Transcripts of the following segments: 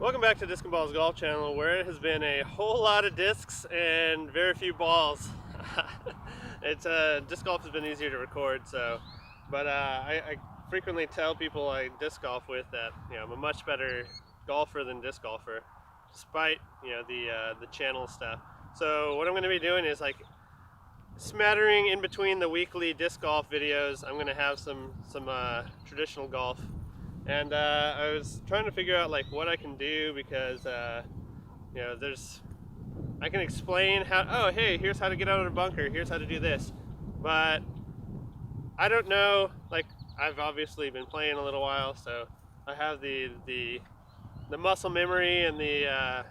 Welcome back to Disc and Balls Golf Channel, where it has been a whole lot of discs and very few balls. Disc golf has been easier to record, but I frequently tell people I disc golf with that I'm a much better golfer than disc golfer, despite the channel stuff. So what I'm going to be doing is like smattering in between the weekly disc golf videos. I'm going to have some traditional golf. And I was trying to figure out like what I can do, because I can explain how, oh hey, here's how to get out of a bunker, here's how to do this, but I don't know. Like, I've obviously been playing a little while, so I have the muscle memory and the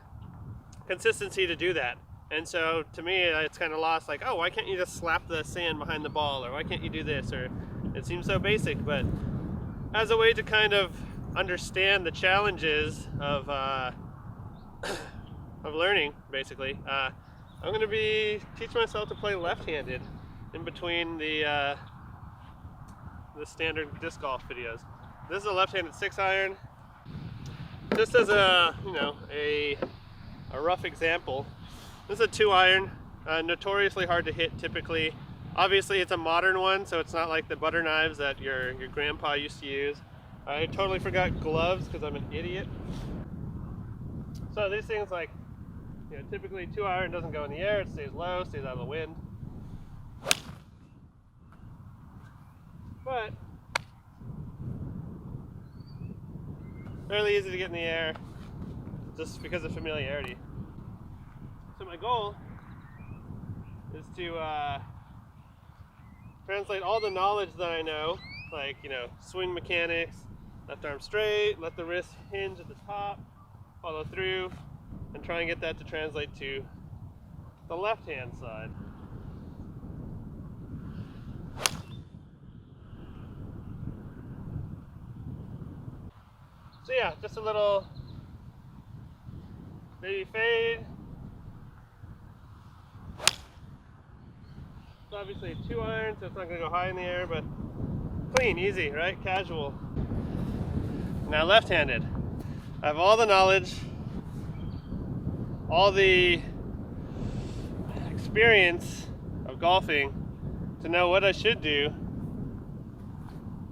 consistency to do that. And so to me it's kind of lost, like, oh, why can't you just slap the sand behind the ball, or why can't you do this, or it seems so basic. But as a way to kind of understand the challenges of learning, basically, I'm going to be teaching myself to play left-handed in between the standard disc golf videos. This is a left-handed 6-iron. Just as a rough example, this is a 2-iron, notoriously hard to hit typically. Obviously it's a modern one, so it's not like the butter knives that your grandpa used to use. I totally forgot gloves because I'm an idiot. So these things, like, typically 2-iron doesn't go in the air, it stays low, stays out of the wind. But fairly easy to get in the air just because of familiarity. So my goal is to translate all the knowledge that I know, like, swing mechanics, left arm straight, let the wrist hinge at the top, follow through, and try and get that to translate to the left hand side. So yeah, just a little baby fade. It's obviously a 2-iron, so it's not going to go high in the air, but clean, easy, right? Casual. Now left-handed. I have all the knowledge, all the experience of golfing to know what I should do,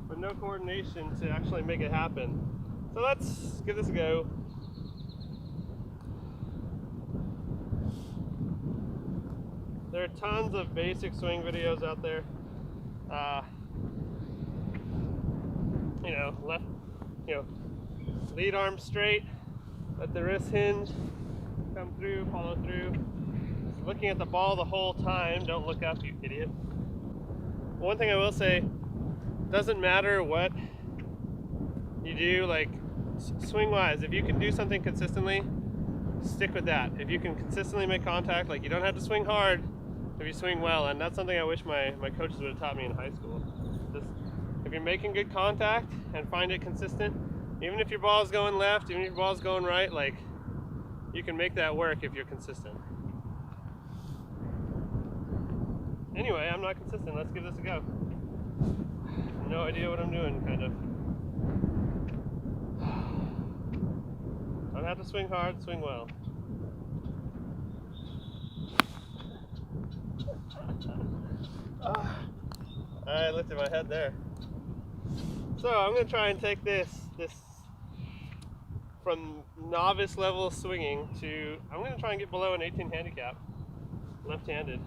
but no coordination to actually make it happen. So let's give this a go. There are tons of basic swing videos out there. Left, lead arm straight, let the wrist hinge, come through, follow through. Just looking at the ball the whole time. Don't look up, you idiot. One thing I will say, doesn't matter what you do, like swing wise, if you can do something consistently, stick with that. If you can consistently make contact, like, you don't have to swing hard if you swing well, and that's something I wish my coaches would have taught me in high school. Just, if you're making good contact and find it consistent, even if your ball's going left, even if your ball's going right, like, you can make that work if you're consistent. Anyway, I'm not consistent. Let's give this a go. No idea what I'm doing, kind of. Don't have to swing hard, swing well. I lifted my head there. So I'm going to try and take this from novice level swinging to, I'm going to try and get below an 18 handicap, left-handed.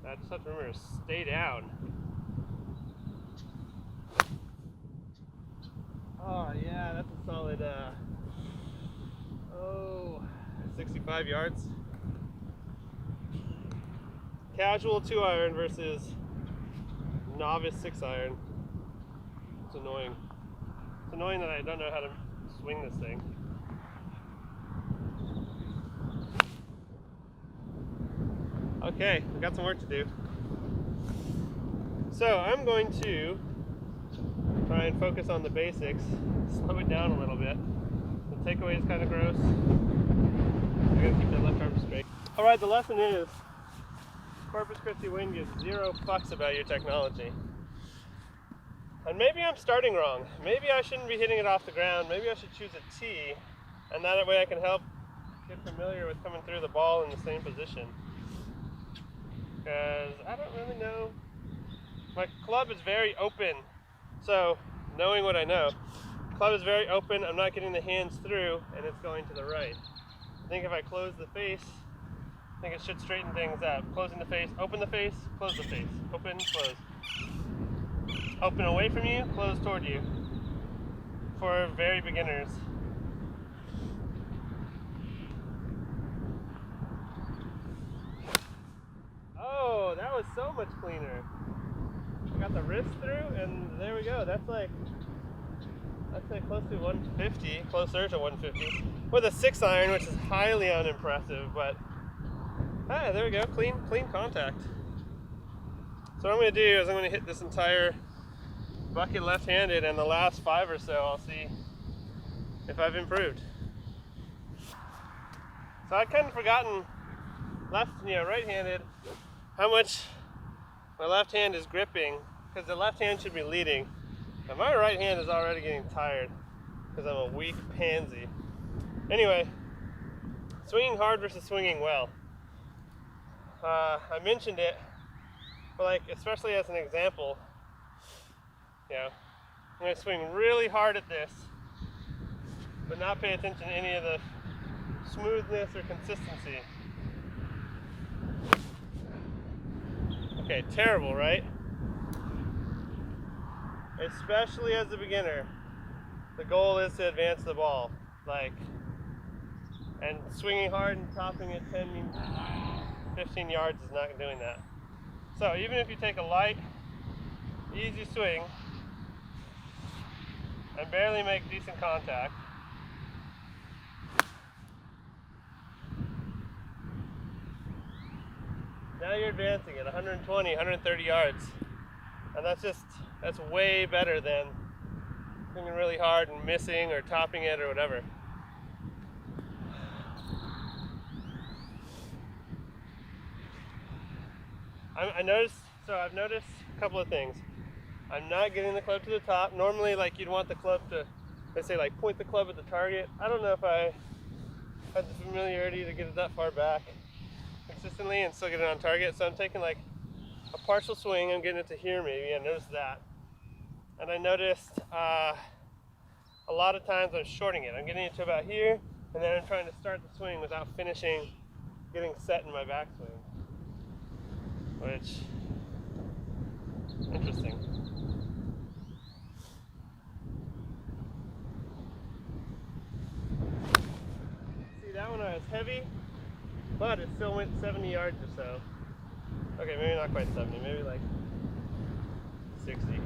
I just have to remember to stay down. Oh yeah, that's a solid 65 yards. Casual 2-iron versus novice 6-iron. It's annoying. It's annoying that I don't know how to swing this thing. Okay, we've got some work to do. So I'm going to try and focus on the basics, slow it down a little bit. The takeaway is kind of gross. I gotta keep that left arm straight. Alright, the lesson is, Corpus Christi wind gives 0 fucks about your technology. And maybe I'm starting wrong. Maybe I shouldn't be hitting it off the ground. Maybe I should choose a tee And that way I can help get familiar with coming through the ball in the same position. Because I don't really know. My club is very open, so knowing what I know, club is very open, I'm not getting the hands through, and it's going to the right. I think if I close the face, I think it should straighten things up. Closing the face, open the face, close the face. Open, close. Open away from you, close toward you. For very beginners. Oh, that was so much cleaner. I got the wrist through, and there we go. That's like close to 150, closer to 150, with a 6-iron, which is highly unimpressive. But there we go, clean contact. So what I'm going to do is I'm going to hit this entire bucket left-handed, and the last 5 or so, I'll see if I've improved. So I'd kind of forgotten right-handed, how much my left hand is gripping, because the left hand should be leading. And my right hand is already getting tired because I'm a weak pansy. Anyway, swinging hard versus swinging well. I mentioned it, but especially as an example, I'm going to swing really hard at this, but not pay attention to any of the smoothness or consistency. Okay, terrible, right? Especially as a beginner, the goal is to advance the ball, and swinging hard and topping it 10, 15 yards is not doing that. So even if you take a light, easy swing and barely make decent contact, now you're advancing at 120, 130 yards. And that's way better than swinging really hard and missing or topping it or whatever. I've noticed a couple of things. I'm not getting the club to the top. Normally, you'd want the club to, let's say, point the club at the target. I don't know if I have the familiarity to get it that far back consistently and still get it on target. So I'm taking a partial swing. I'm getting it to here maybe. I noticed that. And I noticed a lot of times I'm shorting it. I'm getting it to about here, and then I'm trying to start the swing without finishing, getting set in my backswing. Which, interesting. See, that one was heavy, but it still went 70 yards or so. Okay, maybe not quite 70, maybe 60.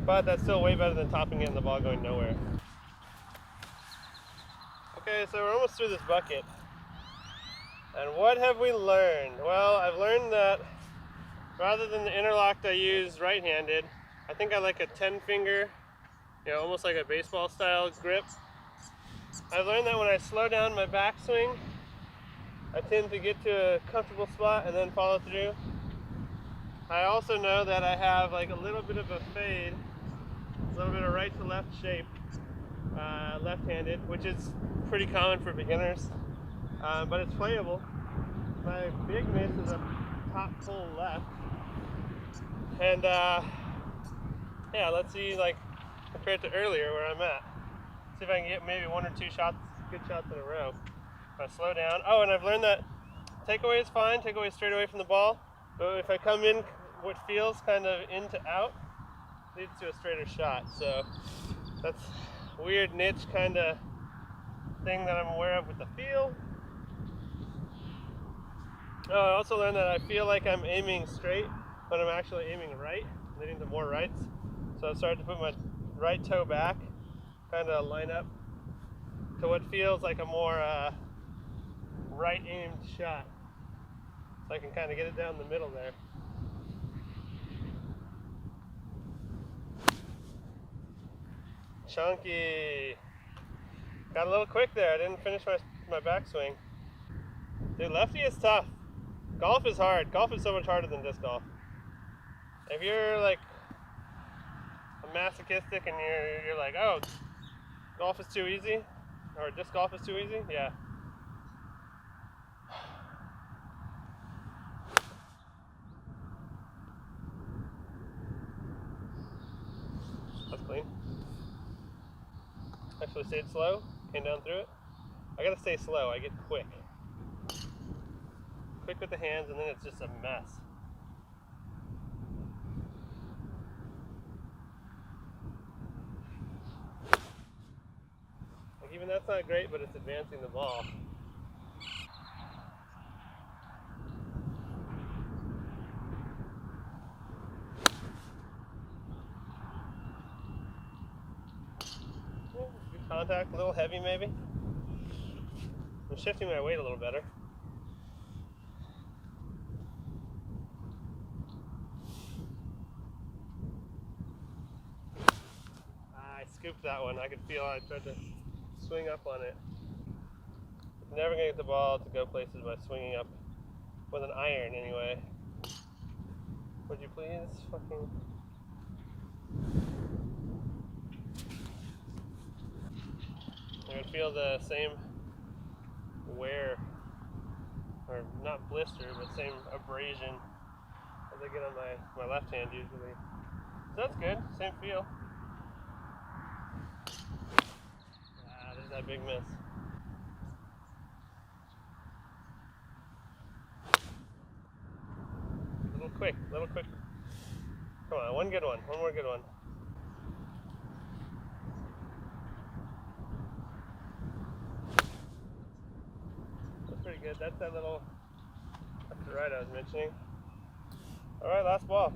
But that's still way better than topping it and the ball going nowhere. Okay, so we're almost through this bucket. And what have we learned? Well, I've learned that rather than the interlocked I use right-handed, I think I like a 10-finger, almost like a baseball style grip. I've learned that when I slow down my backswing, I tend to get to a comfortable spot and then follow through. I also know that I have a little bit of a fade, a little bit of right to left shape, left-handed, which is pretty common for beginners, but it's playable. My big miss is a top pull left, and let's see, compared to earlier where I'm at. See if I can get maybe 1 or 2 good shots in a row. If I slow down. Oh, and I've learned that takeaway is fine, takeaway straight away from the ball, but if I come in what feels kind of in to out, leads to a straighter shot. So that's a weird niche kind of thing that I'm aware of with the feel. Oh, I also learned that I feel like I'm aiming straight, but I'm actually aiming right, leading to more rights. So I've started to put my right toe back, kind of line up to what feels like a more right aimed shot. So I can kind of get it down the middle there. Chunky. Got a little quick there. I didn't finish my backswing. Dude, lefty is tough. Golf is hard. Golf is so much harder than disc golf. If you're a masochistic and you're like, oh, Golf is too easy? Or disc golf is too easy? Yeah. That's clean. Actually stayed slow, came down through it. I gotta stay slow, I get quick. Quick with the hands, and then it's just a mess. Like, even that's not great, but it's advancing the ball. Yeah, good contact, a little heavy maybe. I'm shifting my weight a little better. I scooped that one. I could feel I tried to swing up on it. Never gonna get the ball to go places by swinging up with an iron anyway. Would you please fucking... I can feel the same wear, or not blister, but same abrasion as I get on my left hand usually. So that's good, same feel. Ah, there's that big miss. Little quick. Come on, one good one, one more good one. That's pretty good. That's that little left to right I was mentioning. All right, last ball.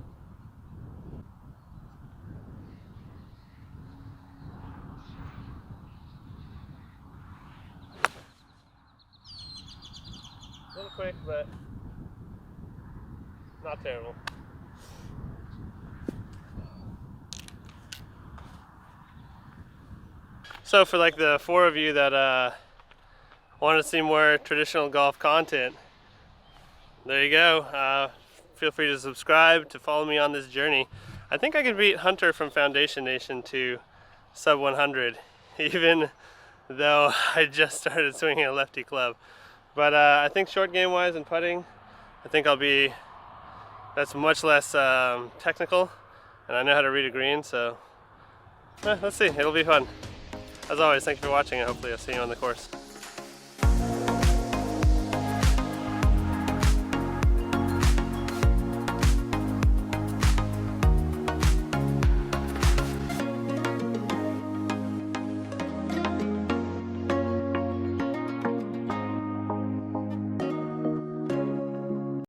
A little quick, but not terrible. So for like the 4 of you that want to see more traditional golf content, there you go. Feel free to subscribe to follow me on this journey. I think I could beat Hunter from Foundation Nation to sub 100, even though I just started swinging a lefty club. But I think short game wise and putting, I think that's much less technical, and I know how to read a green, so let's see, it'll be fun. As always, thank you for watching, and hopefully I'll see you on the course.